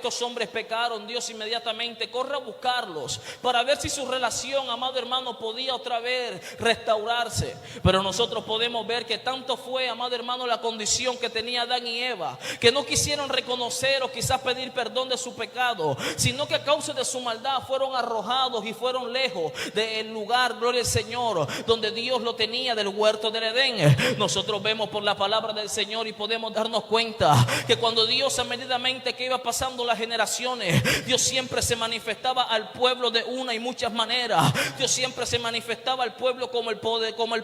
estos hombres pecaron, Dios inmediatamente corre a buscarlos para ver si su relación, amado hermano, podía otra vez restaurarse. Pero nosotros podemos ver que tanto fue, amado hermano, la condición que tenía Adán y Eva, que no quisieron reconocer o quizás pedir perdón de su pecado, sino que a causa de su maldad fueron arrojados y fueron lejos del lugar, gloria al Señor, donde Dios lo tenía, del huerto del Edén. Nosotros vemos por la palabra del Señor y podemos darnos cuenta que cuando Dios, a medidamente que iba pasando las generaciones, Dios siempre se manifestaba al pueblo de una y muchas maneras. Dios siempre se manifestaba al pueblo como el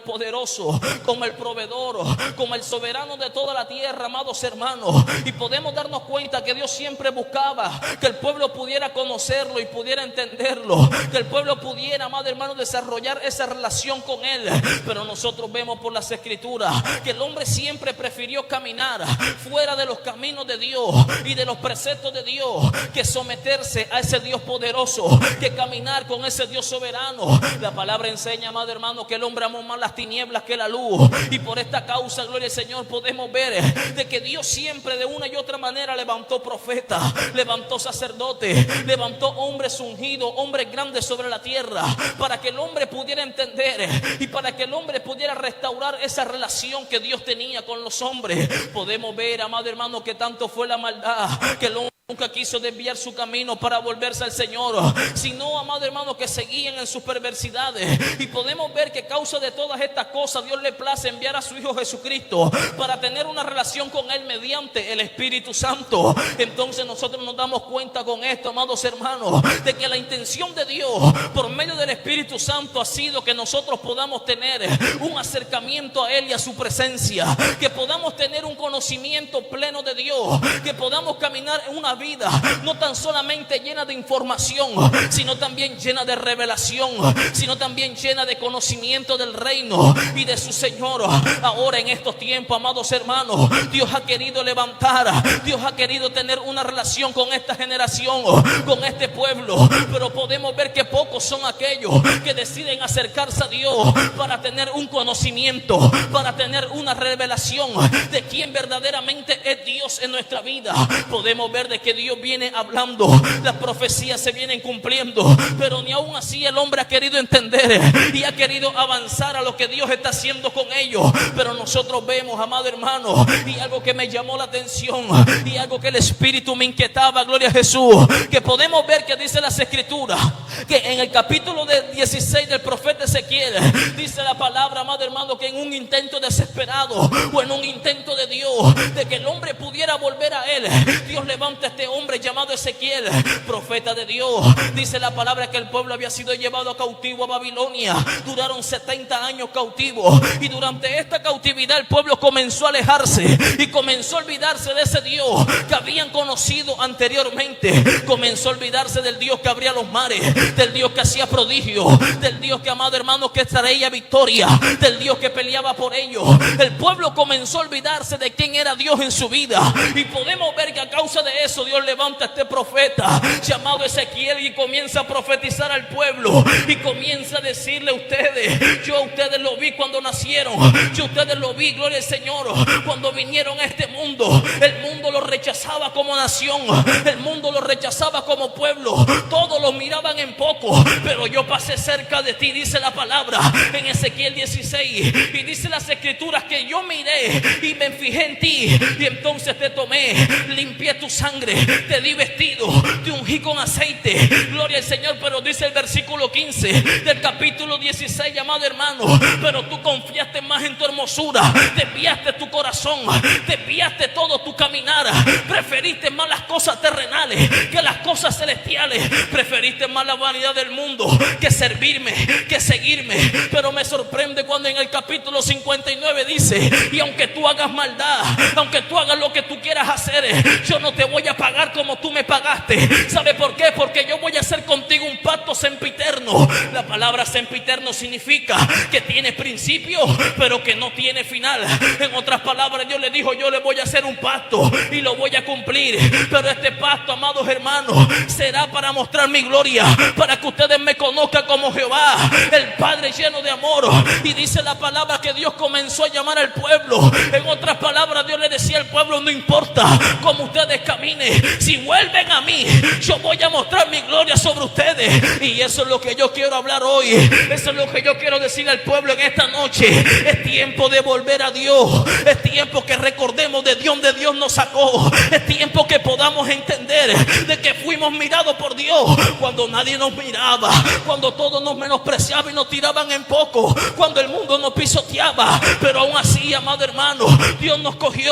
poderoso, como el proveedor, como el soberano de toda la tierra, amados hermanos. Y podemos darnos cuenta que Dios siempre buscaba que el pueblo pudiera conocerlo y pudiera entenderlo, que el pueblo pudiera, amado hermano, desarrollar esa relación con Él. Pero nosotros vemos por las escrituras que el hombre siempre prefirió caminar fuera de los caminos de Dios y de los preceptos de Dios, que someterse a ese Dios poderoso, que caminar con ese Dios soberano. La palabra enseña, amado hermano, que el hombre amó más las tinieblas que la luz, y por esta causa, gloria al Señor, podemos ver de que Dios siempre de una y otra manera levantó profetas, levantó sacerdotes, levantó hombres ungidos, hombres grandes sobre la tierra, para que el hombre pudiera entender y para que el hombre pudiera restaurar esa relación que Dios tenía con los hombres. Podemos ver, amado hermano, que tanto fue la maldad que el hombre nunca quiso desviar su camino para volverse al Señor, sino, amado hermano, que seguían en sus perversidades. Y podemos ver que a causa de todas estas cosas Dios le place enviar a su Hijo Jesucristo para tener una relación con Él mediante el Espíritu Santo. Entonces nosotros nos damos cuenta con esto, amados hermanos, de que la intención de Dios por medio del Espíritu Santo ha sido que nosotros podamos tener un acercamiento a Él y a su presencia, que podamos tener un conocimiento pleno de Dios, que podamos caminar en una vida no tan solamente llena de información, sino también llena de revelación, sino también llena de conocimiento del reino y de su Señor. Ahora en estos tiempos, amados hermanos, Dios ha querido levantar, Dios ha querido tener una relación con esta generación, con este pueblo, pero podemos ver que pocos son aquellos que deciden acercarse a Dios para tener un conocimiento, para tener una revelación de quién verdaderamente es Dios en nuestra vida. Podemos ver de que Dios viene hablando, las profecías se vienen cumpliendo, pero ni aún así el hombre ha querido entender y ha querido avanzar a lo que Dios está haciendo con ellos. Pero nosotros vemos, amado hermano, y algo que me llamó la atención y algo que el Espíritu me inquietaba, gloria a Jesús, que podemos ver que dice las Escrituras, que en el capítulo 16 del profeta Ezequiel, dice la palabra, amado hermano, que en un intento desesperado o en un intento de Dios de que el hombre pudiera volver a Él, Dios levanta a este hombre llamado Ezequiel, profeta de Dios. Dice la palabra que el pueblo había sido llevado cautivo a Babilonia, duraron 70 años cautivos, y durante esta cautividad el pueblo comenzó a alejarse y comenzó a olvidarse de ese Dios que habían conocido anteriormente, comenzó a olvidarse del Dios que abría los mares, del Dios que hacía prodigios, del Dios que, amado hermano, que traía victoria, del Dios que peleaba por ellos. El pueblo comenzó a olvidarse de quién era Dios en su vida, y podemos ver que a causa de eso Dios levanta a este profeta llamado Ezequiel y comienza a profetizar al pueblo y comienza a decirle a ustedes: yo a ustedes lo vi cuando nacieron, yo a ustedes lo vi, gloria al Señor, cuando vinieron a este mundo. El mundo los rechazaba como nación, el mundo los rechazaba como pueblo, todos los miraban en poco, pero yo pasé cerca de ti, dice la palabra en Ezequiel 16, y dice las Escrituras que yo miré y me fijé en ti, y entonces te tomé, limpié tu sangre, te di vestido, te ungí con aceite, gloria al Señor. Pero dice el versículo 15 del capítulo 16, amado hermano, pero tú confiaste más en tu hermosura, desviaste tu corazón, desviaste todo tu caminar, preferiste más las cosas terrenales que las cosas celestiales, preferiste más la vanidad del mundo que servirme, que seguirme. Pero me sorprende cuando en el capítulo 59 dice: y aunque tú hagas maldad, aunque tú hagas lo que tú quieras hacer, yo no te voy a pagar como tú me pagaste. ¿Sabe por qué? Porque yo voy a hacer contigo un pacto sempiterno. La palabra sempiterno significa que tiene principio, pero que no tiene final. En otras palabras, Dios le dijo: yo le voy a hacer un pacto y lo voy a cumplir. Pero este pacto, amados hermanos, será para mostrar mi gloria, para que ustedes me conozcan como Jehová, el Padre lleno de amor. Y dice la palabra que Dios comenzó a llamar al pueblo. En otras palabras, Dios le decía decía el pueblo: no importa cómo ustedes caminen, si vuelven a mí, yo voy a mostrar mi gloria sobre ustedes. Y eso es lo que yo quiero hablar hoy. Eso es lo que yo quiero decir al pueblo en esta noche. Es tiempo de volver a Dios. Es tiempo que recordemos de donde Dios nos sacó. Es tiempo que podamos entender de que fuimos mirados por Dios cuando nadie nos miraba, cuando todos nos menospreciaban y nos tiraban en poco, cuando el mundo nos pisoteaba. Pero aún así, amado hermano, Dios nos cogió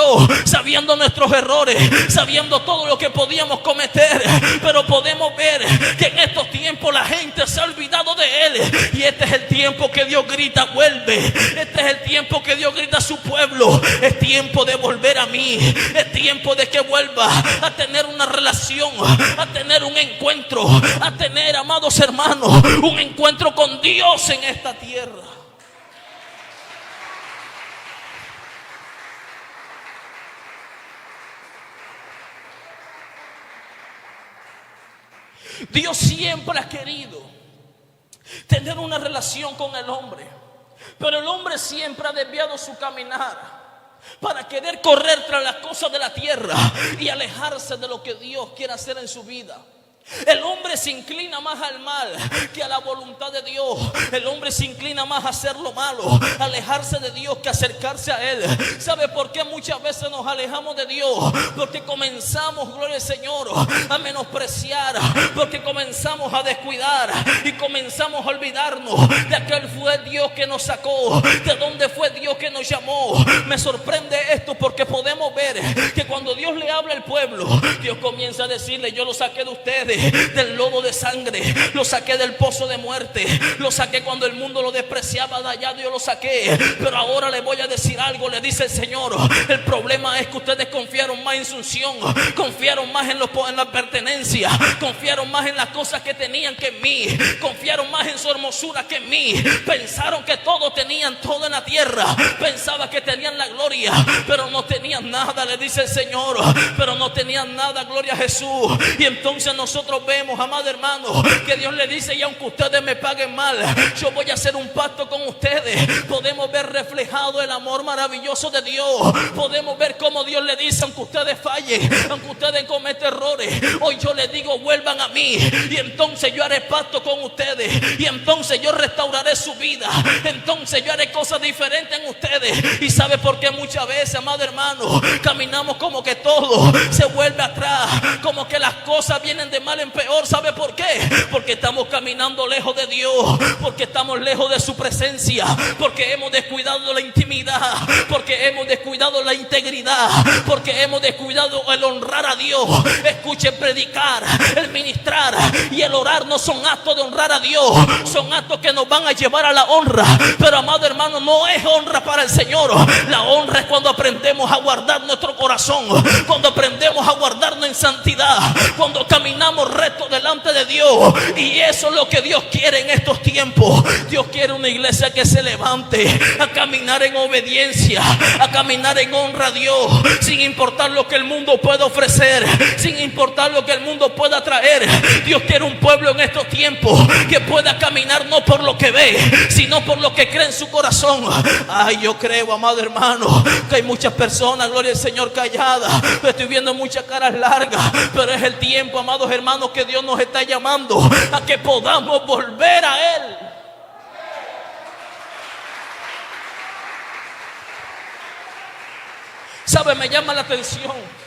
sabiendo nuestros errores, sabiendo todo lo que podíamos cometer. Pero podemos ver que en estos tiempos la gente se ha olvidado de Él. Y este es el tiempo que Dios grita: vuelve. Este es el tiempo que Dios grita a su pueblo: es tiempo de volver a mí. Es tiempo de que vuelva a tener una relación, a tener un encuentro, a tener, amados hermanos, un encuentro con Dios en esta tierra. Dios siempre ha querido tener una relación con el hombre, pero el hombre siempre ha desviado su caminar para querer correr tras las cosas de la tierra y alejarse de lo que Dios quiere hacer en su vida. El hombre se inclina más al mal que a la voluntad de Dios. El hombre se inclina más a hacer lo malo, a alejarse de Dios, que acercarse a Él. ¿Sabe por qué muchas veces nos alejamos de Dios? Porque comenzamos, gloria al Señor, a menospreciar, porque comenzamos a descuidar y comenzamos a olvidarnos de aquel fue Dios que nos sacó, de dónde fue Dios que nos llamó. Me sorprende esto porque podemos ver que cuando Dios le habla al pueblo, Dios comienza a decirle: yo lo saqué de ustedes del lodo de sangre, lo saqué del pozo de muerte, lo saqué cuando el mundo lo despreciaba, de allá yo lo saqué. Pero ahora le voy a decir algo, le dice el Señor: el problema es que ustedes confiaron más en su unción, confiaron más en la pertenencia, confiaron más en las cosas que tenían que en mí, confiaron más en su hermosura que en mí. Pensaron que todo tenían, todo en la tierra, pensaban que tenían la gloria, pero no tenían nada, le dice el Señor, pero no tenían nada, gloria a Jesús. Y entonces nosotros vemos, amado hermano, que Dios le dice: y aunque ustedes me paguen mal, yo voy a hacer un pacto con ustedes. Podemos ver reflejado el amor maravilloso de Dios. Podemos ver cómo Dios le dice: aunque ustedes fallen, aunque ustedes cometen errores, hoy yo les digo: vuelvan a mí, y entonces yo haré pacto con ustedes, y entonces yo restauraré su vida, entonces yo haré cosas diferentes en ustedes. Y sabe por qué muchas veces, amado hermano, caminamos como que todo se vuelve atrás, como que las cosas vienen de mal en peor. ¿Sabe por qué? Porque estamos caminando lejos de Dios, porque estamos lejos de su presencia, porque hemos descuidado la intimidad, porque hemos descuidado la integridad, porque hemos descuidado el honrar a Dios. Escuchen, predicar, el ministrar y el orar no son actos de honrar a Dios, son actos que nos van a llevar a la honra. Pero, amado hermano, no es honra para el Señor. La honra es cuando aprendemos a guardar nuestro corazón, cuando aprendemos a guardarnos en santidad, cuando caminamos recto delante de Dios. Y eso es lo que Dios quiere en estos tiempos. Dios quiere una iglesia que se levante a caminar en obediencia, a caminar en honra a Dios, sin importar lo que el mundo pueda ofrecer, sin importar lo que el mundo pueda traer. Dios quiere un pueblo en estos tiempos que pueda caminar no por lo que ve, sino por lo que cree en su corazón. Ay, yo creo, amado hermano, que hay muchas personas, gloria al Señor, calladas. Estoy viendo muchas caras largas, pero es el tiempo, amados hermanos, que Dios nos está llamando a que podamos volver a Él. ¿Sabe? Me llama la atención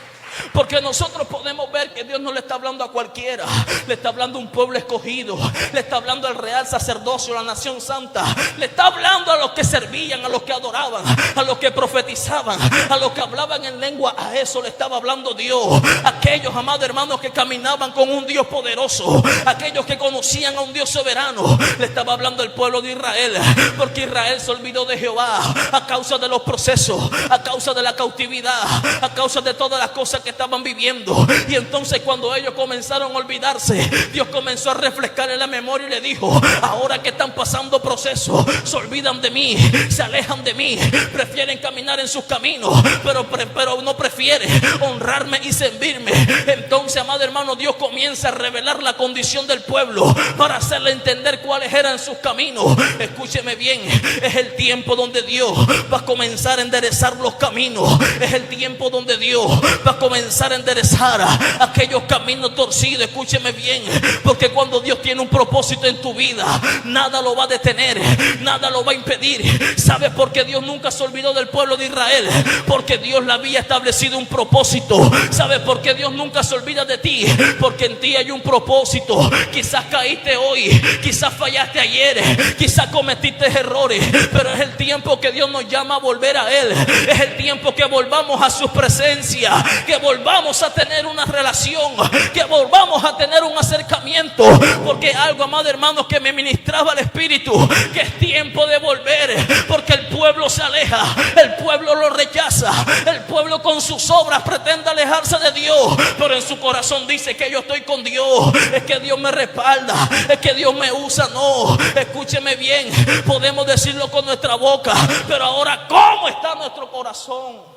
porque nosotros podemos ver que Dios no le está hablando a cualquiera. Le está hablando a un pueblo escogido, le está hablando al real sacerdocio, a la nación santa. Le está hablando a los que servían, a los que adoraban, a los que profetizaban, a los que hablaban en lengua. A eso le estaba hablando Dios. Aquellos, amados hermanos, que caminaban con un Dios poderoso, aquellos que conocían a un Dios soberano. Le estaba hablando al pueblo de Israel, porque Israel se olvidó de Jehová a causa de los procesos, a causa de la cautividad, a causa de todas las cosas que estaban viviendo. Y entonces cuando ellos comenzaron a olvidarse, Dios comenzó a refrescar en la memoria y le dijo: ahora que están pasando procesos, se olvidan de mí, se alejan de mí, prefieren caminar en sus caminos, pero no prefieren honrarme y servirme. Entonces, amado hermano, Dios comienza a revelar la condición del pueblo para hacerle entender cuáles eran sus caminos. Escúcheme bien, es el tiempo donde Dios va a comenzar a enderezar los caminos. Es el tiempo donde Dios va a comenzar a enderezar aquellos caminos torcidos. Escúcheme bien, porque cuando Dios tiene un propósito en tu vida, nada lo va a detener, nada lo va a impedir. ¿Sabes por qué Dios nunca se olvidó del pueblo de Israel? Porque Dios le había establecido un propósito. ¿Sabes por qué Dios nunca se olvida de ti? Porque en ti hay un propósito. Quizás caíste hoy, quizás fallaste ayer, quizás cometiste errores, pero es el tiempo que Dios nos llama a volver a Él. Es el tiempo que volvamos a su presencia, que volvamos a tener una relación, que volvamos a tener un acercamiento. Porque algo, amado hermano, que me ministraba el Espíritu, que es tiempo de volver, porque el pueblo se aleja, el pueblo lo rechaza, el pueblo con sus obras pretende alejarse de Dios, pero en su corazón dice que yo estoy con Dios, es que Dios me respalda, es que Dios me usa. No, escúcheme bien, podemos decirlo con nuestra boca, pero ahora ¿cómo está nuestro corazón?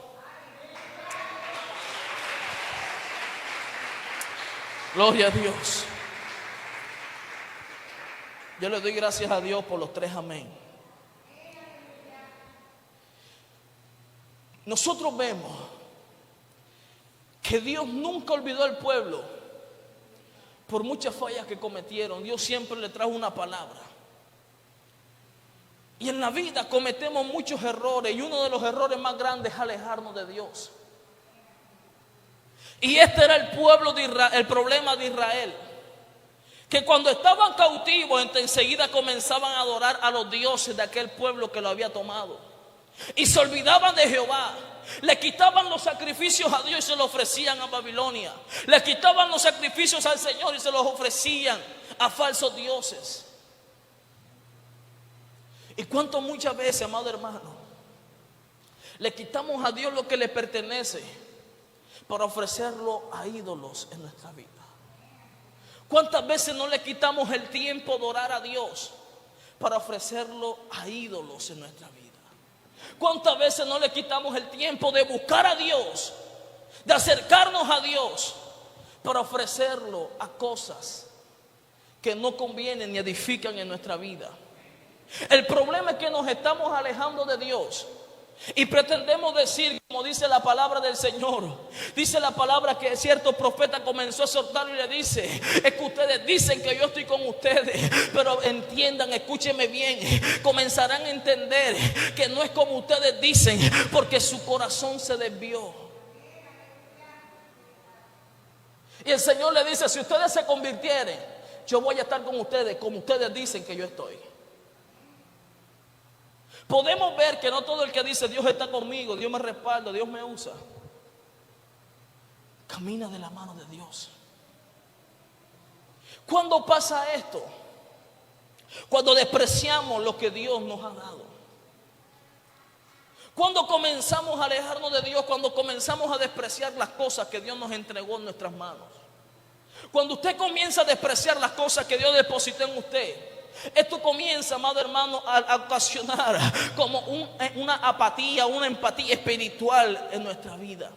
Gloria a Dios. Yo le doy gracias a Dios por los 3 amén. Nosotros vemos que Dios nunca olvidó al pueblo por muchas fallas que cometieron. Dios siempre le trajo una palabra. Y en la vida cometemos muchos errores, y uno de los errores más grandes es alejarnos de Dios. Y este era el pueblo de Israel, el problema de Israel, que cuando estaban cautivos enseguida comenzaban a adorar a los dioses de aquel pueblo que lo había tomado, y se olvidaban de Jehová. Le quitaban los sacrificios a Dios y se los ofrecían a Babilonia. Le quitaban los sacrificios al Señor y se los ofrecían a falsos dioses. Y cuánto muchas veces, amado hermano, le quitamos a Dios lo que le pertenece para ofrecerlo a ídolos en nuestra vida. ¿Cuántas veces no le quitamos el tiempo de orar a Dios para ofrecerlo a ídolos en nuestra vida? ¿Cuántas veces no le quitamos el tiempo de buscar a Dios, de acercarnos a Dios para ofrecerlo a cosas que no convienen ni edifican en nuestra vida? El problema es que nos estamos alejando de Dios y pretendemos decir, como dice la palabra del Señor, dice la palabra que cierto profeta comenzó a soltarlo y le dice: es que ustedes dicen que yo estoy con ustedes, pero entiendan, escúchenme bien, comenzarán a entender que no es como ustedes dicen, porque su corazón se desvió. Y el Señor le dice: si ustedes se convirtieren, yo voy a estar con ustedes como ustedes dicen que yo estoy. Podemos ver que no todo el que dice Dios está conmigo, Dios me respalda, Dios me usa, camina de la mano de Dios. ¿Cuándo pasa esto? Cuando despreciamos lo que Dios nos ha dado. Cuando comenzamos a alejarnos de Dios, cuando comenzamos a despreciar las cosas que Dios nos entregó en nuestras manos. Cuando usted comienza a despreciar las cosas que Dios depositó en usted, esto comienza, amado hermano, a ocasionar como una apatía, una empatía espiritual en nuestra vida.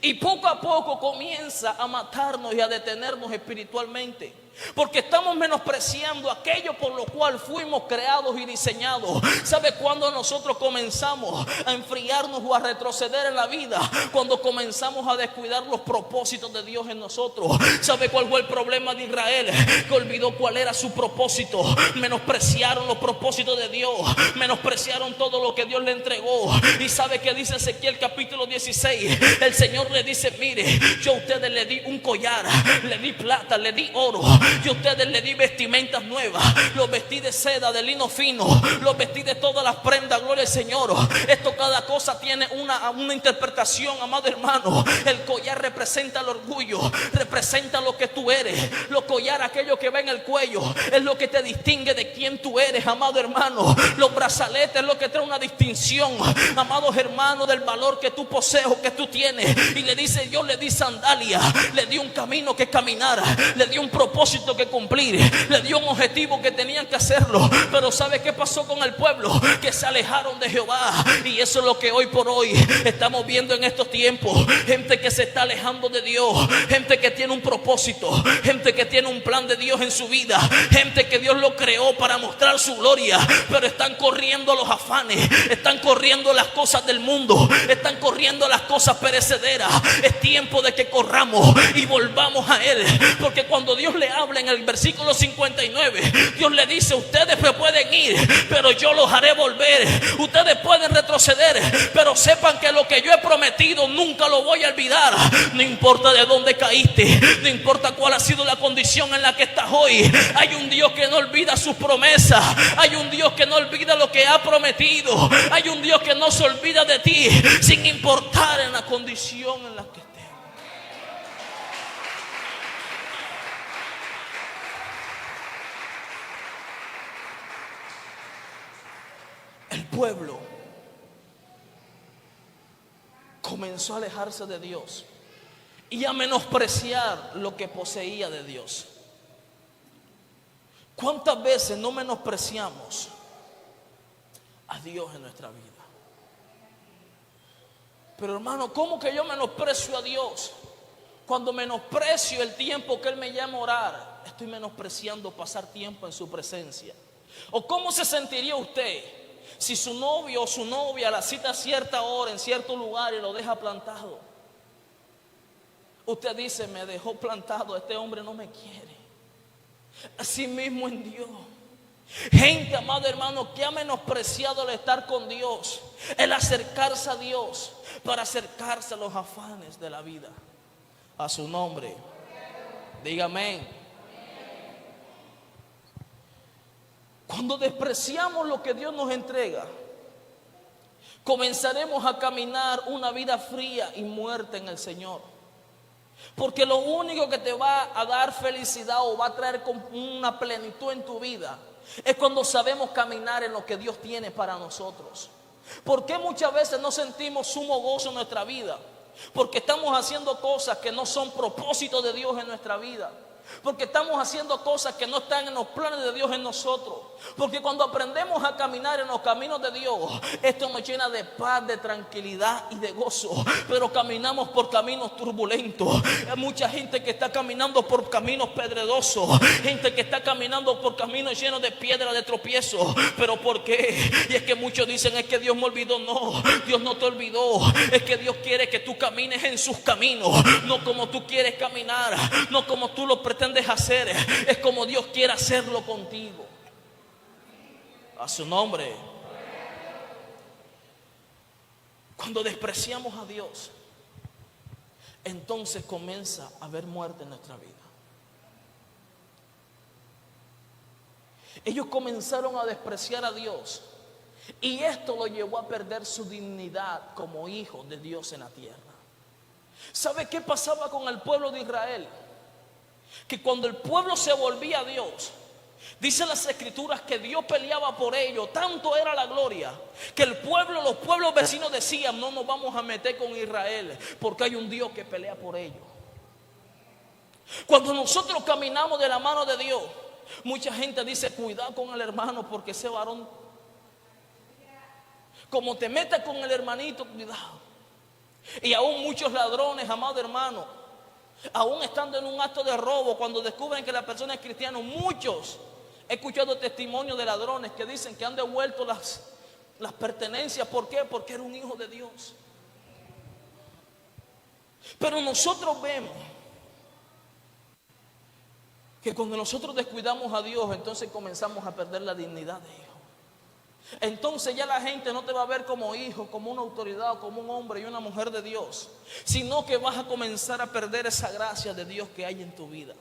Y poco a poco comienza a matarnos y a detenernos espiritualmente, porque estamos menospreciando aquello por lo cual fuimos creados y diseñados. ¿Sabe cuándo nosotros comenzamos a enfriarnos o a retroceder en la vida? Cuando comenzamos a descuidar los propósitos de Dios en nosotros. ¿Sabe cuál fue el problema de Israel? Que olvidó cuál era su propósito. Menospreciaron los propósitos de Dios, menospreciaron todo lo que Dios le entregó. Y ¿sabe qué dice Ezequiel capítulo 16? El Señor le dice: mire, yo a ustedes le di un collar, le di plata, le di oro, y a ustedes les di vestimentas nuevas. Los vestí de seda, de lino fino, los vestí de todas las prendas, gloria al Señor. Esto, cada cosa tiene una interpretación, amado hermano. El collar representa el orgullo, representa lo que tú eres. Los collares, aquello que va en el cuello, es lo que te distingue de quién tú eres, amado hermano. Los brazaletes es lo que trae una distinción, amados hermanos, del valor que tú posees o que tú tienes. Y le dice, Dios le di sandalia, le di un camino que caminar, le di un propósito que cumplir, le dio un objetivo que tenían que hacerlo. Pero ¿sabe qué pasó con el pueblo? Que se alejaron de Jehová. Y eso es lo que hoy por hoy estamos viendo en estos tiempos. Gente que se está alejando de Dios, gente que tiene un propósito, gente que tiene un plan de Dios en su vida, gente que Dios lo creó para mostrar su gloria, pero están corriendo los afanes, están corriendo las cosas del mundo, están corriendo las cosas perecederas. Es tiempo de que corramos y volvamos a Él, porque cuando Dios le habla en el versículo 59, Dios le dice: ustedes me pueden ir, pero yo los haré volver. Ustedes pueden retroceder, pero sepan que lo que yo he prometido nunca lo voy a olvidar. No importa de dónde caíste, no importa cuál ha sido la condición en la que estás hoy, hay un Dios que no olvida sus promesas, hay un Dios que no olvida lo que ha prometido, hay un Dios que no se olvida de ti, sin importar en la condición en la que estés. El pueblo comenzó a alejarse de Dios y a menospreciar lo que poseía de Dios. ¿Cuántas veces no menospreciamos a Dios en nuestra vida? Pero hermano, ¿cómo que yo menosprecio a Dios? Cuando menosprecio el tiempo que Él me llama a orar, estoy menospreciando pasar tiempo en su presencia. ¿O cómo se sentiría usted si su novio o su novia la cita a cierta hora en cierto lugar y lo deja plantado? Usted dice: me dejó plantado, este hombre no me quiere. Así mismo en Dios. Gente, amado hermano, que ha menospreciado el estar con Dios, el acercarse a Dios, para acercarse a los afanes de la vida. A su nombre, diga amén. Cuando despreciamos lo que Dios nos entrega, comenzaremos a caminar una vida fría y muerta en el Señor. Porque lo único que te va a dar felicidad o va a traer una plenitud en tu vida es cuando sabemos caminar en lo que Dios tiene para nosotros. ¿Por qué muchas veces no sentimos sumo gozo en nuestra vida? Porque estamos haciendo cosas que no son propósitos de Dios en nuestra vida. Porque estamos haciendo cosas que no están en los planes de Dios en nosotros. Porque cuando aprendemos a caminar en los caminos de Dios, esto nos llena de paz, de tranquilidad y de gozo. Pero caminamos por caminos turbulentos. Hay mucha gente que está caminando por caminos pedregosos, gente que está caminando por caminos llenos de piedra, de tropiezo. ¿Pero por qué? Y es que muchos dicen: es que Dios me olvidó. No, Dios no te olvidó. Es que Dios quiere que tú camines en sus caminos, no como tú quieres caminar, no como tú lo pretendes hacer, es como Dios quiere hacerlo contigo. A su nombre. Cuando despreciamos a Dios, entonces comienza a haber muerte en nuestra vida. Ellos comenzaron a despreciar a Dios y esto lo llevó a perder su dignidad como hijos de Dios en la tierra. ¿Sabe qué pasaba con el pueblo de Israel? Que cuando el pueblo se volvía a Dios, dice las escrituras que Dios peleaba por ellos. Tanto era la gloria que los pueblos vecinos decían: no nos vamos a meter con Israel, porque hay un Dios que pelea por ellos. Cuando nosotros caminamos de la mano de Dios, mucha gente dice: cuidado con el hermano, porque ese varón, como te metas con el hermanito, cuidado. Y aún muchos ladrones, amado hermano, aún estando en un acto de robo, cuando descubren que la persona es cristiana, muchos, he escuchado testimonios de ladrones que dicen que han devuelto las pertenencias. ¿Por qué? Porque era un hijo de Dios. Pero nosotros vemos que cuando nosotros descuidamos a Dios, entonces comenzamos a perder la dignidad de hijo. Entonces ya la gente no te va a ver como hijo, como una autoridad, como un hombre y una mujer de Dios, sino que vas a comenzar a perder esa gracia de Dios que hay en tu vida.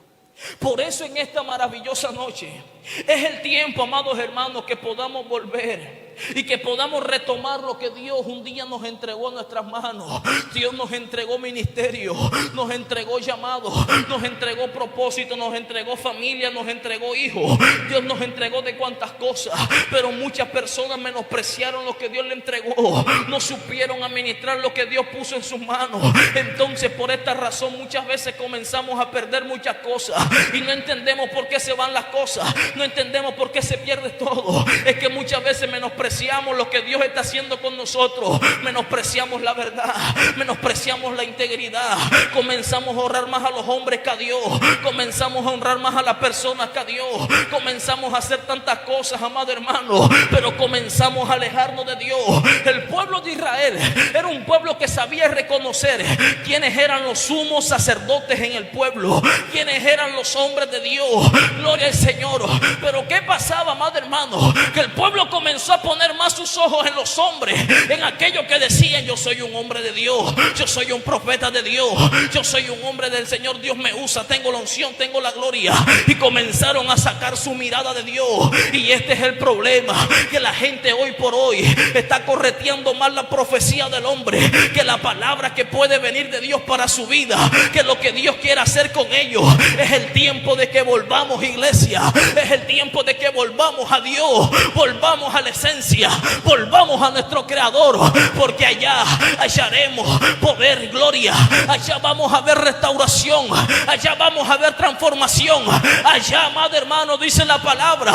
Por eso en esta maravillosa noche es el tiempo, amados hermanos, que podamos volver y que podamos retomar lo que Dios un día nos entregó en nuestras manos. Dios nos entregó ministerio, nos entregó llamado, nos entregó propósito, nos entregó familia, nos entregó hijos. Dios nos entregó de cuantas cosas, pero muchas personas menospreciaron lo que Dios le entregó, no supieron administrar lo que Dios puso en sus manos. Entonces por esta razón muchas veces comenzamos a perder muchas cosas y no entendemos por qué se van las cosas, no entendemos por qué se pierde todo. Es que muchas veces menospreciamos lo que Dios está haciendo con nosotros, menospreciamos la verdad, menospreciamos la integridad, comenzamos a honrar más a los hombres que a Dios, comenzamos a honrar más a las personas que a Dios, comenzamos a hacer tantas cosas, amado hermano, pero comenzamos a alejarnos de Dios. El pueblo de Israel era un pueblo que sabía reconocer quiénes eran los sumos sacerdotes en el pueblo, quiénes eran los hombres de Dios, gloria al Señor. Pero ¿qué pasaba, amado hermano? Que el pueblo comenzó a poner más sus ojos en los hombres, en aquellos que decían: yo soy un hombre de Dios, yo soy un profeta de Dios, yo soy un hombre del Señor, Dios me usa, tengo la unción, tengo la gloria. Y comenzaron a sacar su mirada de Dios. Y este es el problema, que la gente hoy por hoy está correteando más la profecía del hombre que la palabra que puede venir de Dios para su vida, que lo que Dios quiere hacer con ellos. Es el tiempo de que volvamos, iglesia, es el tiempo de que volvamos a Dios, volvamos a la esencia, volvamos a nuestro Creador, porque allá hallaremos poder, gloria, allá vamos a ver restauración, allá vamos a ver transformación, allá, amado hermano, dice la palabra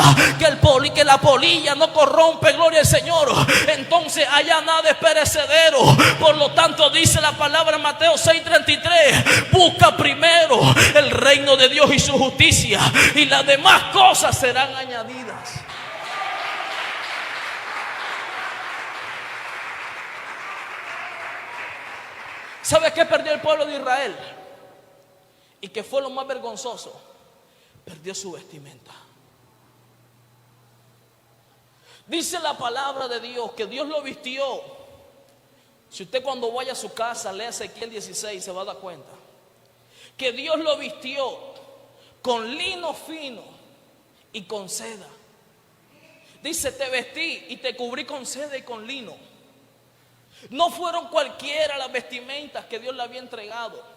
que la polilla no corrompe, gloria al Señor. Entonces allá nada es perecedero. Por lo tanto dice la palabra en Mateo 6:33: busca primero el reino de Dios y su justicia, y las demás cosas serán añadidas. ¿Sabe qué perdió el pueblo de Israel? Y que fue lo más vergonzoso: perdió su vestimenta. Dice la palabra de Dios que Dios lo vistió. Si usted cuando vaya a su casa lea Ezequiel 16 se va a dar cuenta que Dios lo vistió con lino fino y con seda. Dice: te vestí y te cubrí con seda y con lino. No fueron cualquiera las vestimentas que Dios le había entregado.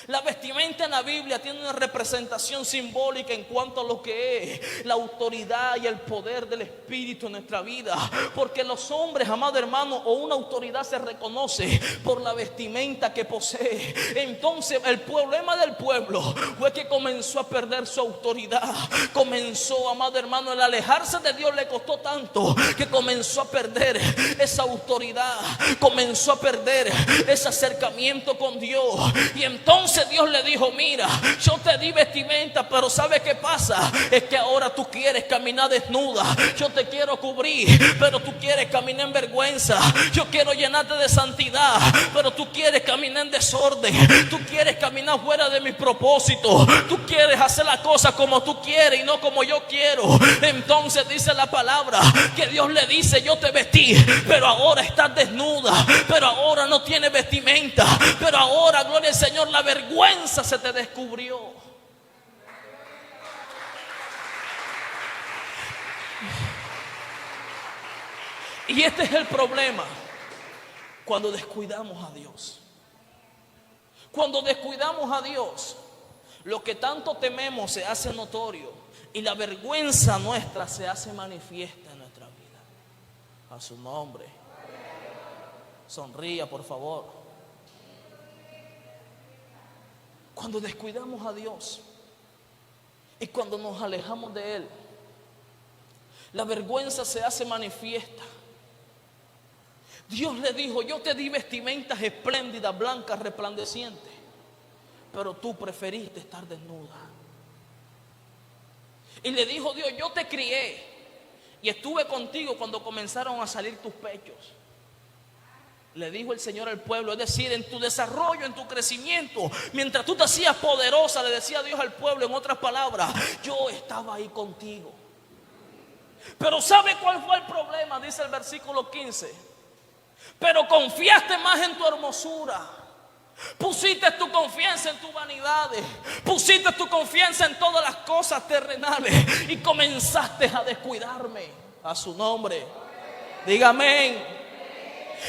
La vestimenta en la Biblia tiene una representación simbólica en cuanto a lo que es la autoridad y el poder del Espíritu en nuestra vida. Porque los hombres, amado hermano, o una autoridad se reconoce por la vestimenta que posee. Entonces el problema del pueblo fue que comenzó a perder su autoridad. Comenzó, amado hermano, el alejarse de Dios le costó tanto que comenzó a perder esa autoridad, comenzó a perder ese acercamiento con Dios. Y entonces Dios le dijo: mira, yo te di vestimenta, pero ¿sabe qué pasa? Es que ahora tú quieres caminar desnuda. Yo te quiero cubrir, pero tú quieres caminar en vergüenza. Yo quiero llenarte de santidad, pero tú quieres caminar en desorden. Tú quieres caminar fuera de mis propósitos. Tú quieres hacer las cosas como tú quieres y no como yo quiero. Entonces dice la palabra que Dios le dice: yo te vestí, pero ahora estás desnuda, pero ahora no tienes vestimenta, pero ahora, gloria al Señor, la vergüenza se te descubrió. Y este es el problema cuando descuidamos a Dios. Cuando descuidamos a Dios, lo que tanto tememos se hace notorio y la vergüenza nuestra se hace manifiesta en nuestra vida. A su nombre. Sonría, por favor. Cuando descuidamos a Dios y cuando nos alejamos de Él, la vergüenza se hace manifiesta. Dios le dijo: yo te di vestimentas espléndidas, blancas, resplandecientes, pero tú preferiste estar desnuda. Y le dijo Dios: yo te crié y estuve contigo cuando comenzaron a salir tus pechos. Le dijo el Señor al pueblo, es decir, en tu desarrollo, en tu crecimiento, mientras tú te hacías poderosa, le decía Dios al pueblo, en otras palabras: yo estaba ahí contigo. Pero ¿sabe cuál fue el problema? Dice el versículo 15: pero confiaste más en tu hermosura Pusiste tu confianza en tus vanidades. Pusiste tu confianza en todas las cosas terrenales. Y comenzaste a descuidarme. A su nombre. Diga amén.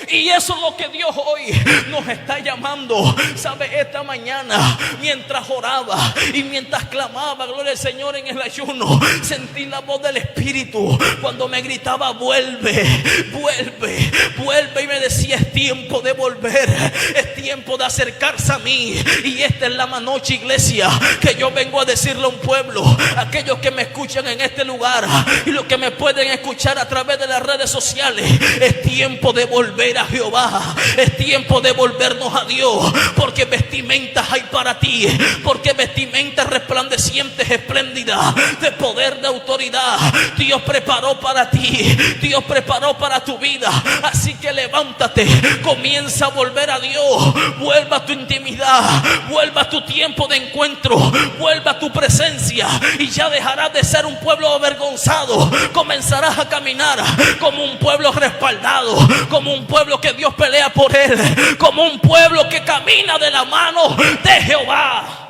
Y eso es lo que Dios hoy nos está llamando. ¿Sabe? Esta mañana, mientras oraba y mientras clamaba, gloria al Señor, en el ayuno, sentí la voz del Espíritu cuando me gritaba: vuelve, vuelve, vuelve. Y me decía: es tiempo de volver, es tiempo de acercarse a mí. Y esta es la noche, iglesia, que yo vengo a decirle a un pueblo, aquellos que me escuchan en este lugar y los que me pueden escuchar a través de las redes sociales: es tiempo de volver a Jehová, es tiempo de volvernos a Dios, porque vestimentas hay para ti, porque vestimentas resplandecientes, espléndidas, de poder, de autoridad, Dios preparó para ti, Dios preparó para tu vida. Así que levántate, comienza a volver a Dios, vuelva a tu intimidad, vuelva a tu tiempo de encuentro, vuelva a tu presencia, y ya dejarás de ser un pueblo avergonzado, comenzarás a caminar como un pueblo respaldado, como un pueblo que Dios pelea por él, como un pueblo que camina de la mano de Jehová.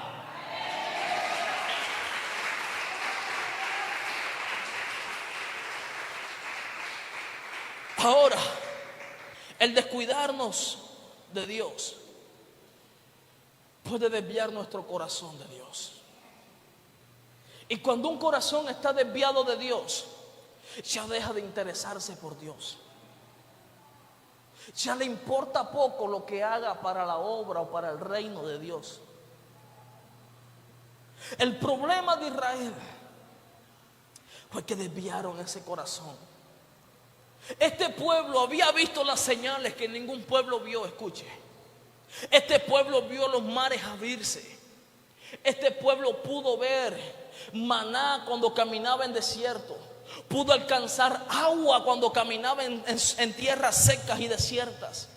Ahora, el descuidarnos de Dios puede desviar nuestro corazón de Dios. Y cuando un corazón está desviado de Dios, ya deja de interesarse por Dios. Ya le importa poco lo que haga para la obra o para el reino de Dios. El problema de Israel fue que desviaron ese corazón. Este pueblo había visto las señales que ningún pueblo vio. Escuche, este pueblo vio los mares abrirse. Este pueblo pudo ver maná cuando caminaba en desierto. Pudo alcanzar agua cuando caminaba en tierras secas y desiertas.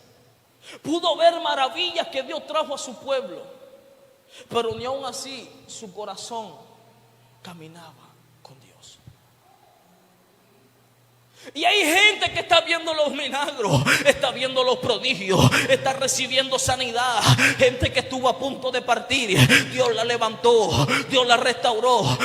Pudo ver maravillas que Dios trajo a su pueblo. Pero ni aún así su corazón caminaba con Dios. Y hay gente que está viendo los milagros, está viendo los prodigios, está recibiendo sanidad. Gente que estuvo a punto de partir, Dios la levantó, Dios la restauró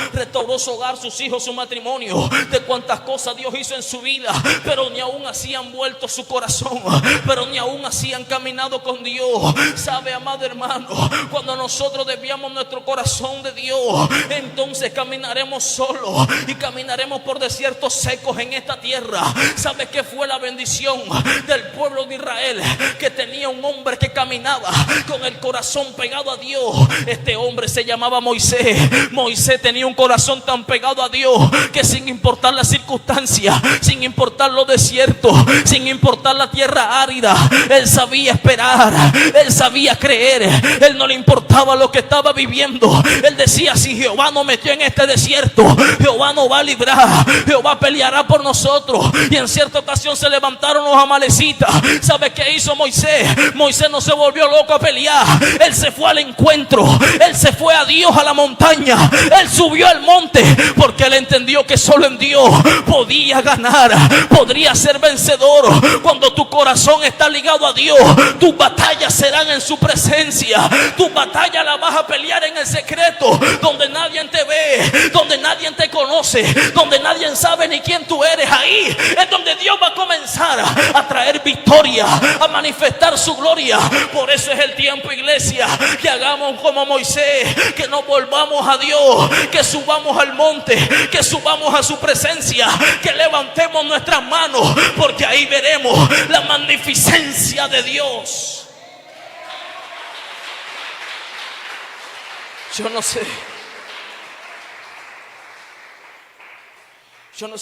su hogar, sus hijos, su matrimonio. De cuántas cosas Dios hizo en su vida, pero ni aún así han vuelto su corazón, pero ni aún así han caminado con Dios. Sabe, amado hermano, cuando nosotros desviamos nuestro corazón de Dios, entonces caminaremos solos y caminaremos por desiertos secos en esta tierra. ¿Sabe qué fue la bendición del pueblo de Israel? Que tenía un hombre que caminaba con el corazón pegado a Dios. Este hombre se llamaba Moisés. Moisés tenía un corazón tan pegado a Dios que sin importar las circunstancias, sin importar los desiertos, sin importar la tierra árida, él sabía esperar, él sabía creer. Él no le importaba lo que estaba viviendo. Él decía: si Jehová nos metió en este desierto, Jehová nos va a librar, Jehová peleará por nosotros. Y en cierta ocasión se levantaron los amalecitas. ¿Sabe qué hizo Moisés? Moisés no se volvió loco a pelear. Él se fue al encuentro. Él se fue a Dios, a la montaña. Él subió al monte porque él entendió que solo en Dios podía ganar, podría ser vencedor. Cuando tu corazón está ligado a Dios, tus batallas serán en su presencia. Tus batallas las vas a pelear en el secreto, donde nadie te ve, donde nadie te conoce, donde nadie sabe ni quién tú eres. Ahí es donde Dios va a comenzar a traer victoria, a manifestar su gloria. Por eso es el tiempo, iglesia, que hagamos como Moisés, que nos volvamos a Dios, que subamos al monte, que subamos a su presencia, que levantemos nuestras manos, porque ahí veremos la magnificencia de Dios. Yo no sé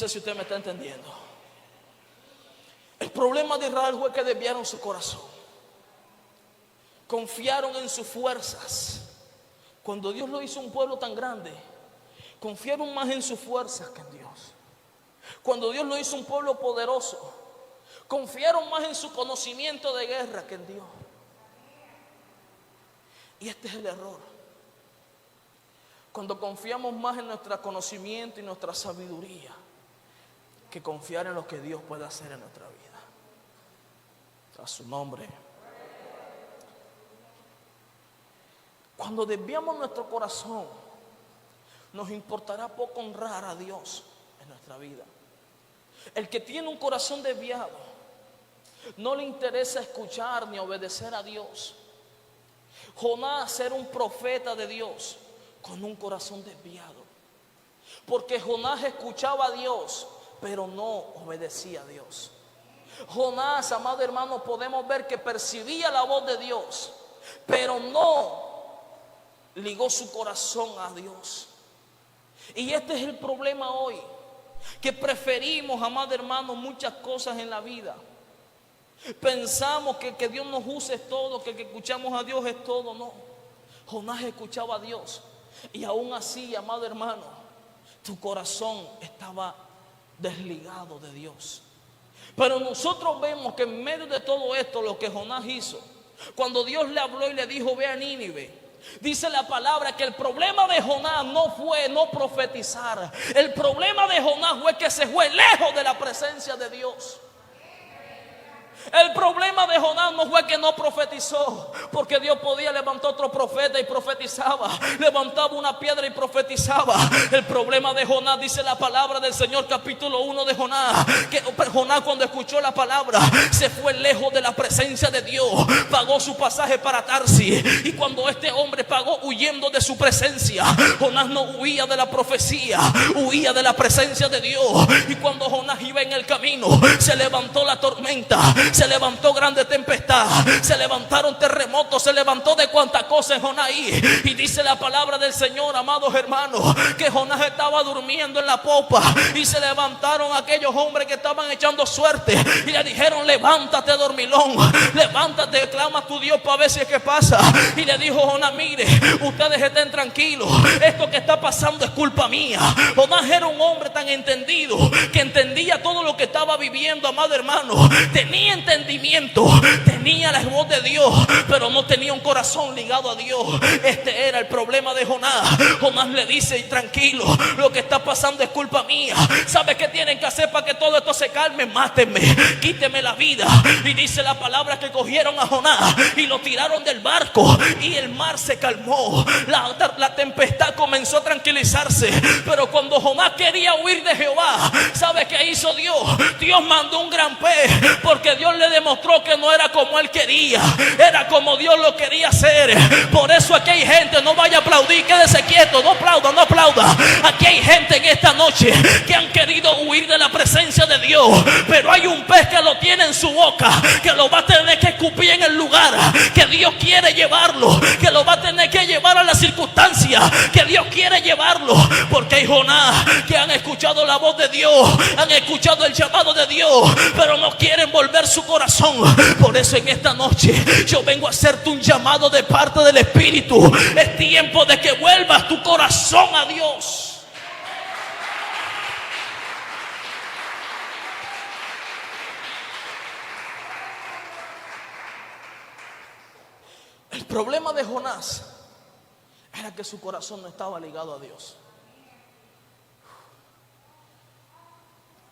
si usted me está entendiendo. El problema de Israel fue que desviaron su corazón. Confiaron en sus fuerzas. Cuando Dios lo hizo un pueblo tan grande, confiaron más en sus fuerzas que en Dios. Cuando Dios lo hizo un pueblo poderoso, confiaron más en su conocimiento de guerra que en Dios. Y este es el error. Cuando confiamos más en nuestro conocimiento y nuestra sabiduría que confiar en lo que Dios puede hacer en nuestra vida. A su nombre. Cuando desviamos nuestro corazón, nos importará poco honrar a Dios en nuestra vida. El que tiene un corazón desviado, no le interesa escuchar ni obedecer a Dios. Jonás era un profeta de Dios con un corazón desviado, porque Jonás escuchaba a Dios, pero no obedecía a Dios. Jonás, amado hermano, podemos ver que percibía la voz de Dios, pero no ligó su corazón a Dios. Y este es el problema hoy, que preferimos, amado hermano, muchas cosas en la vida. Pensamos que Dios nos usa es todo, que escuchamos a Dios es todo. No, Jonás escuchaba a Dios, y aún así, amado hermano, tu corazón estaba desligado de Dios. Pero nosotros vemos que en medio de todo esto, lo que Jonás hizo, cuando Dios le habló y le dijo: ve a Nínive, dice la palabra que el problema de Jonás no fue no profetizar. El problema de Jonás fue que se fue lejos de la presencia de Dios. El problema de Jonás no fue que no profetizó, porque Dios podía levantar otro profeta y profetizaba, levantaba una piedra y profetizaba. El problema de Jonás, dice la palabra del Señor, capítulo 1 de Jonás, que Jonás, cuando escuchó la palabra, se fue lejos de la presencia de Dios, pagó su pasaje para Tarsis. Y cuando este hombre pagó huyendo de su presencia, Jonás no huía de la profecía, huía de la presencia de Dios. Y cuando Jonás iba en el camino, se levantó la tormenta, se levantó grande tempestad, se levantaron terremotos, se levantó de cuanta cosa en Jonás. Y dice la palabra del Señor, amados hermanos, que Jonás estaba durmiendo en la popa, y se levantaron aquellos hombres que estaban echando suerte y le dijeron: levántate, dormilón, levántate, clama a tu Dios para ver si es que pasa. Y le dijo Jonás: mire, ustedes estén tranquilos, esto que está pasando es culpa mía. Jonás era un hombre tan entendido, que entendía todo lo que estaba viviendo, amado hermano. Tenía entendimiento, tenía la voz de Dios, pero no tenía un corazón ligado a Dios. Este era el problema de Jonás. Jonás le dice: tranquilo, lo que está pasando es culpa mía. ¿Sabe qué tienen que hacer para que todo esto se calme? Mátenme, quíteme la vida. Y dice la palabra que cogieron a Jonás y lo tiraron del barco, y el mar se calmó, la tempestad comenzó a tranquilizarse. Pero cuando Jonás quería huir de Jehová, ¿sabe qué hizo Dios? Dios mandó un gran pez, porque Dios le demostró que no era como él quería, era como Dios lo quería hacer. Por eso aquí hay gente, no vaya a aplaudir, quédese quieto, no aplauda, no aplauda. Aquí hay gente en esta noche que han querido huir de la presencia de Dios, pero hay un pez que lo tiene en su boca, que lo va a tener que escupir en el lugar que Dios quiere llevarlo, que lo va a tener que llevar a la circunstancia que Dios quiere llevarlo. Porque hay Jonás que han escuchado la voz de Dios, han escuchado el llamado de Dios, pero no quieren volver su corazón. Por eso en esta noche yo vengo a hacerte un llamado de parte del Espíritu. Es tiempo de que vuelvas tu corazón a Dios. El problema de Jonás era que su corazón no estaba ligado a Dios.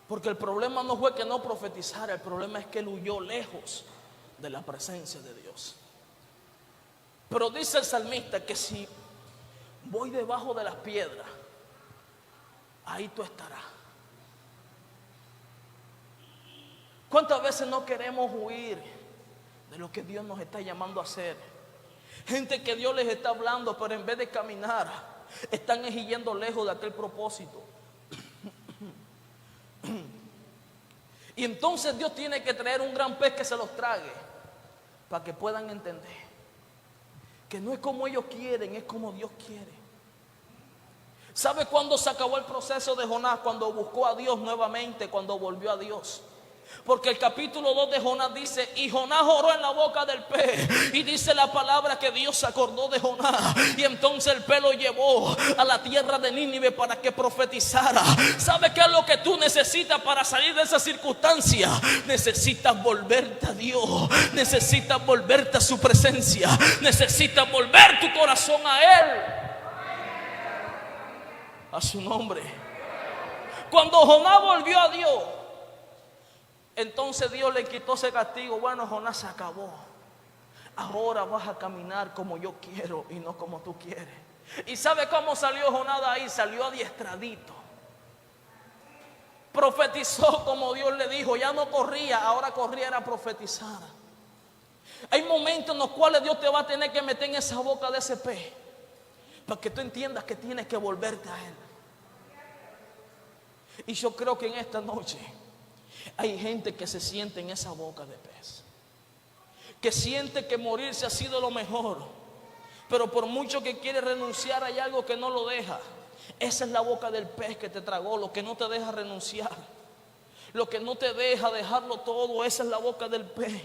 Porque el problema no fue que no profetizara, el problema es que él huyó lejos de la presencia de Dios. Pero dice el salmista que si voy debajo de las piedras, ahí tú estarás. ¿Cuántas veces no queremos huir de lo que Dios nos está llamando a hacer? Gente que Dios les está hablando, pero en vez de caminar, están yendo lejos de aquel propósito. Y entonces Dios tiene que traer un gran pez que se los trague, para que puedan entender que no es como ellos quieren, es como Dios quiere. ¿Sabe cuándo se acabó el proceso de Jonás? Cuando buscó a Dios nuevamente, cuando volvió a Dios. Porque el capítulo 2 de Jonás dice: y Jonás oró en la boca del pez. Y dice la palabra que Dios se acordó de Jonás, y entonces el pez lo llevó a la tierra de Nínive para que profetizara. ¿Sabe qué es lo que tú necesitas para salir de esa circunstancia? Necesitas volverte a Dios, necesitas volverte a su presencia, necesitas volver tu corazón a Él, a su nombre. Cuando Jonás volvió a Dios, entonces Dios le quitó ese castigo. Bueno, Jonás se acabó. ahora vas a caminar como yo quiero y no como tú quieres. ¿Y sabe cómo salió Jonás de ahí? Salió adiestradito. Profetizó como Dios le dijo. Ya no corría, ahora corría era profetizar. Hay momentos en los cuales Dios te va a tener que meter en esa boca de ese pez para que tú entiendas que tienes que volverte a Él. Y yo creo que en esta noche hay gente que se siente en esa boca de pez, que siente que morirse ha sido lo mejor, pero por mucho que quiere renunciar hay algo que no lo deja. Esa es la boca del pez que te tragó, lo que no te deja renunciar, lo que no te deja dejarlo todo. Esa es la boca del pez,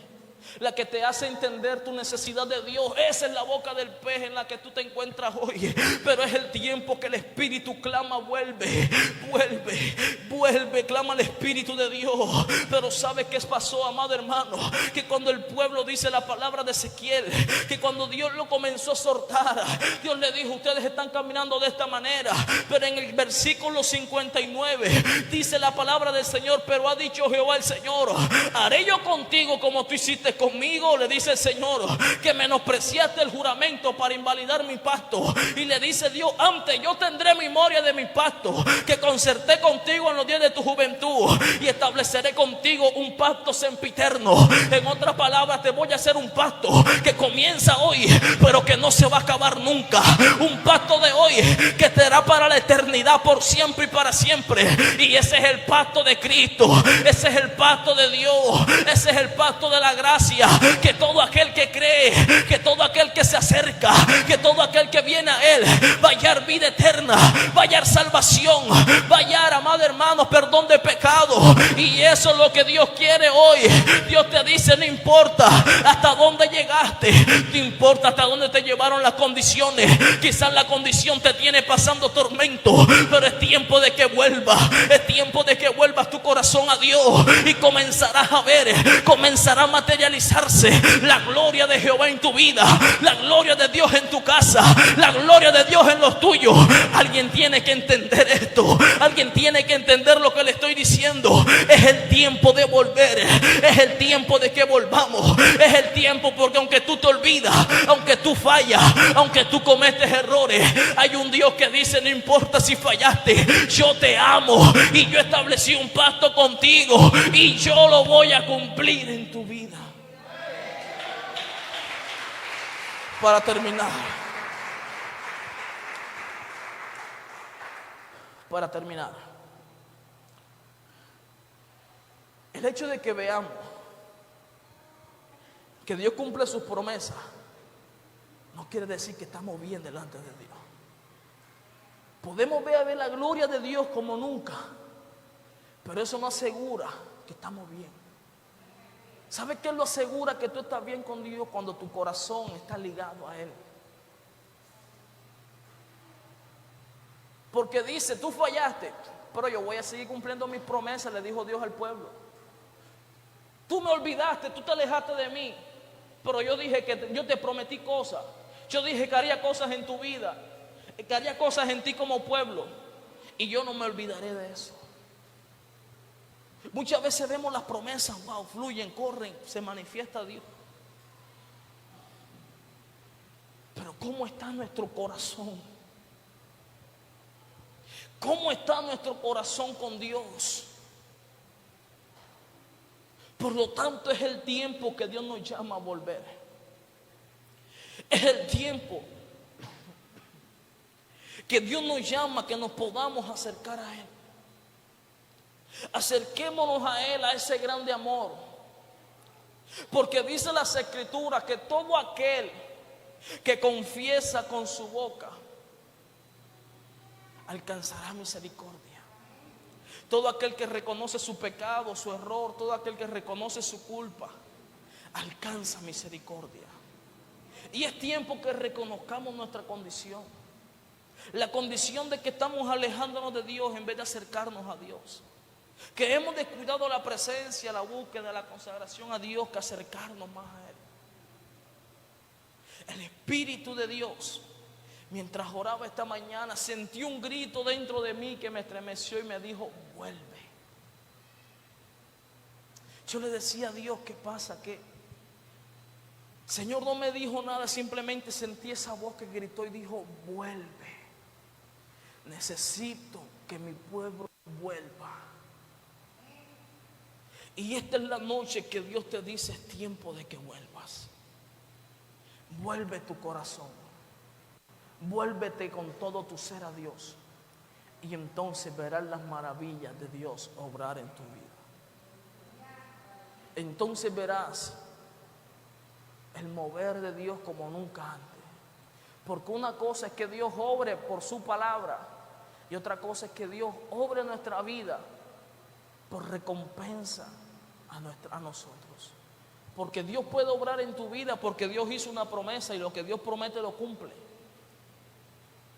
la que te hace entender tu necesidad de Dios. Esa es la boca del pez en la que tú te encuentras hoy. Pero es el tiempo que el Espíritu clama: vuelve, vuelve, vuelve. Clama al Espíritu de Dios. Pero ¿sabe qué pasó, amado hermano? Que cuando el pueblo, dice la palabra de Ezequiel, que cuando Dios lo comenzó a soltar, Dios le dijo: ustedes están caminando de esta manera. Pero en el versículo 59 dice la palabra del Señor: pero ha dicho Jehová el Señor, haré yo contigo como tú hiciste conmigo. Le dice el Señor que menospreciaste el juramento para invalidar mi pacto. Y le dice Dios: antes yo tendré memoria de mi pacto que concerté contigo en los días de tu juventud, y estableceré contigo un pacto sempiterno. En otras palabras, te voy a hacer un pacto que comienza hoy, pero que no se va a acabar nunca. Un pacto de hoy que te dará para la eternidad, por siempre y para siempre. Y ese es el pacto de Cristo, ese es el pacto de Dios, ese es el pacto de la gracia. Que todo aquel que cree, que todo aquel que se acerca, que todo aquel que viene a Él va a hallar vida eterna, va a hallar salvación, va a hallar, amado hermano, perdón de pecado. Y eso es lo que Dios quiere hoy. Dios te dice: no importa hasta dónde llegaste, no importa hasta dónde te llevaron las condiciones. Quizás la condición te tiene pasando tormento, pero es tiempo de que vuelvas. Es tiempo de que vuelvas tu corazón a Dios, y comenzarás a ver, comenzará a materializarse la gloria de Jehová en tu vida, la gloria de Dios en tu casa, la gloria de Dios en los tuyos. Alguien tiene que entender esto, alguien tiene que entender lo que le estoy diciendo. Es el tiempo de volver, es el tiempo de que volvamos, es el tiempo, porque aunque tú te olvidas, aunque tú fallas, aunque tú cometes errores, hay un Dios que dice: no importa si fallaste, yo te amo y yo establecí un pacto contigo y yo lo voy a cumplir en tu vida. Para terminar, el hecho de que veamos que Dios cumple sus promesas no quiere decir que estamos bien delante de Dios. Podemos ver la gloria de Dios como nunca, pero eso no asegura que estamos bien. ¿Sabe qué lo asegura que tú estás bien con Dios? Cuando tu corazón está ligado a Él. Porque dice: tú fallaste, pero yo voy a seguir cumpliendo mis promesas, le dijo Dios al pueblo. Tú me olvidaste, tú te alejaste de mí, pero yo dije que yo te prometí cosas. Yo dije que haría cosas en tu vida, que haría cosas en ti como pueblo, y yo no me olvidaré de eso. Muchas veces vemos las promesas, wow, fluyen, corren, se manifiesta Dios. Pero ¿cómo está nuestro corazón? ¿Cómo está nuestro corazón con Dios? Por lo tanto, es el tiempo que Dios nos llama a volver. Es el tiempo que Dios nos llama a que nos podamos acercar a Él. Acerquémonos a Él, a ese grande amor, porque dice las Escrituras que todo aquel que confiesa con su boca alcanzará misericordia. Todo aquel que reconoce su pecado, su error, todo aquel que reconoce su culpa, alcanza misericordia. Y es tiempo que reconozcamos nuestra condición, la condición de que estamos alejándonos de Dios en vez de acercarnos a Dios. Que hemos descuidado la presencia, la búsqueda, la consagración a Dios, que acercarnos más a Él. El Espíritu de Dios, mientras oraba esta mañana, sentí un grito dentro de mí que me estremeció y me dijo: vuelve. Yo le decía a Dios: ¿qué pasa? Que Señor no me dijo nada, simplemente sentí esa voz que gritó y dijo: vuelve. Necesito que mi pueblo vuelva. Y esta es la noche que Dios te dice: es tiempo de que vuelvas. Vuelve tu corazón. Vuélvete con todo tu ser a Dios. Y entonces verás las maravillas de Dios obrar en tu vida. Entonces verás el mover de Dios como nunca antes. Porque una cosa es que Dios obre por su palabra, y otra cosa es que Dios obre en nuestra vida por recompensa a nosotros. Porque Dios puede obrar en tu vida, porque Dios hizo una promesa y lo que Dios promete lo cumple.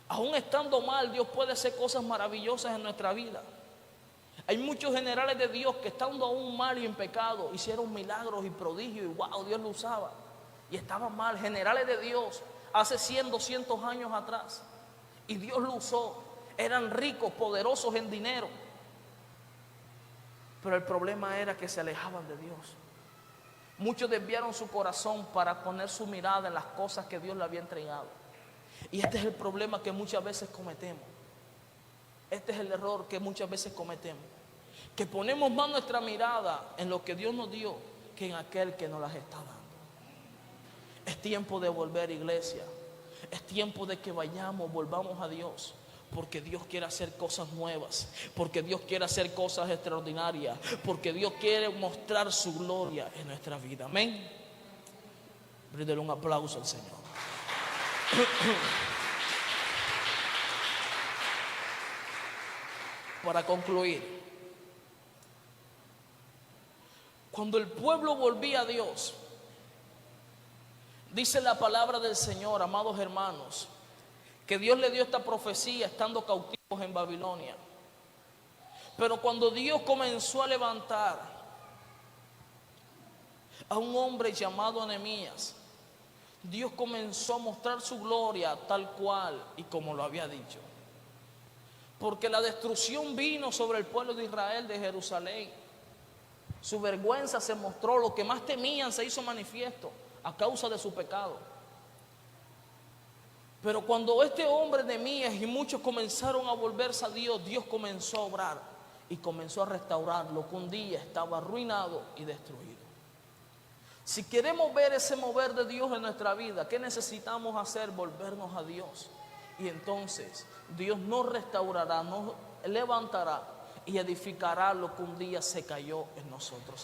Aún estando mal, Dios puede hacer cosas maravillosas en nuestra vida. Hay muchos generales de Dios que estando aún mal y en pecado hicieron milagros y prodigios y wow, Dios lo usaba. Y estaban mal, generales de Dios hace 100, 200 años atrás. Y Dios lo usó. Eran ricos, poderosos en dinero. Pero el problema era que se alejaban de Dios. Muchos desviaron su corazón para poner su mirada en las cosas que Dios le había entregado. Y este es el problema que muchas veces cometemos. Este es el error que muchas veces cometemos. Que ponemos más nuestra mirada en lo que Dios nos dio que en aquel que nos las está dando. Es tiempo de volver, iglesia. Es tiempo de que vayamos, volvamos a Dios. Porque Dios quiere hacer cosas nuevas. Porque Dios quiere hacer cosas extraordinarias. Porque Dios quiere mostrar su gloria en nuestra vida. Amén. Bríndele un aplauso al Señor. Para concluir, cuando el pueblo volvía a Dios, dice la palabra del Señor, amados hermanos, que Dios le dio esta profecía estando cautivos en Babilonia. Pero cuando Dios comenzó a levantar a un hombre llamado Nehemías, Dios comenzó a mostrar su gloria tal cual y como lo había dicho. Porque la destrucción vino sobre el pueblo de Israel, de Jerusalén. Su vergüenza se mostró, lo que más temían se hizo manifiesto a causa de su pecado. Pero cuando este hombre Nehemías y muchos comenzaron a volverse a Dios, Dios comenzó a obrar y comenzó a restaurar lo que un día estaba arruinado y destruido. Si queremos ver ese mover de Dios en nuestra vida, ¿qué necesitamos hacer? Volvernos a Dios. Y entonces Dios nos restaurará, nos levantará y edificará lo que un día se cayó en nosotros.